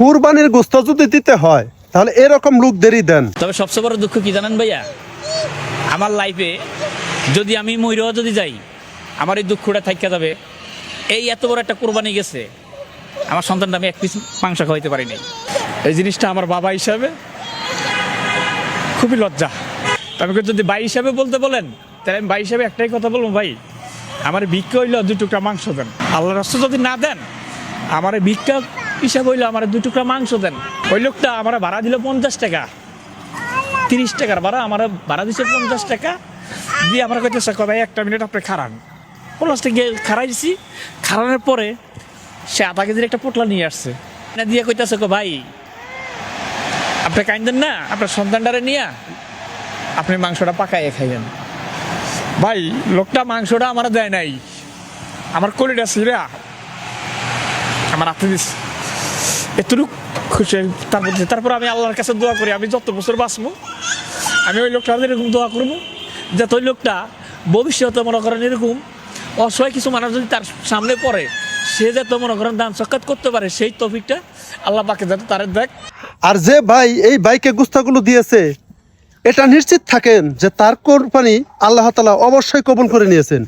কুরবানির গোশত যদি দিতে হয় তাহলে এরকম লোকদেরই দেন। তবে সবচেয়ে বড় দুঃখ কি জানেন ভাইয়া, আমার লাইফে যদি আমি ময়ূরও যদি যাই, আমার এই দুঃখটা থাইকা যাবে। এই এত বড় একটা কোরবানি গেছে, আমার সন্তানটা আমি এক পিস মাংস খাওয়াইতে পারিনি। এই জিনিসটা আমার বাবা হিসাবে খুবই লজ্জা। তবে যদি ভাই হিসাবে বলতে বলেন, তাহলে আমি ভাই হিসাবে একটাই কথা বলবো, ভাই আমার ভিক্ষা হইলো 2 টুকরা মাংস দেন। আল্লাহর রাস্তা যদি না দেন, আমার ভিক্ষা হিসাব হইলো আমার 2 টুকরা মাংস দেন। ওই লোকটা আমার ভাড়া দিল 50 টাকা, 30 টাকার ভাড়া, আমার ভাড়া দিচ্ছে 50 টাকা দিয়ে আমার কইতেছে ভাই 1 মিনিট আপনি খারান। পোলাসটা গিয়ে খারাই দিছি, খারানোর পরে সে আধা কেজির একটা পোটলা নিয়ে আসছে, না দিয়ে কইতেছে ভাই আপনি কাইন্দেন না, আপনার সন্তানটারে নিয়ে আপনি মাংসটা পাকাইয়ে খাইয়েন। ভাই লোকটা মাংসটা আমার দেয় নাই, আমার কলিটা ছিঁড়া আমার হাতে দিস এতটুক খুশি। তারপর আমি আল্লাহর কাছে দোয়া করি, আমি যত বছর বাঁচবো আমি ওই লোকটা এরকম দোয়া করবো যাতে ওই লোকটা ভবিষ্যতে মনে করেন এরকম অসহায় কিছু মানুষ যদি তার সামনে পড়ে, সে যাতে মনে করেন দান সৎকার করতে পারে, সেই তৌফিকটা আল্লাহ পাকে যাতে তার দেখ। আর যে ভাই এই বাইকে গোশতগুলো দিয়েছে, এটা নিশ্চিত থাকেন যে তার কোরবানি আল্লাহ তাআলা অবশ্যই কবুল করে নিয়েছেন।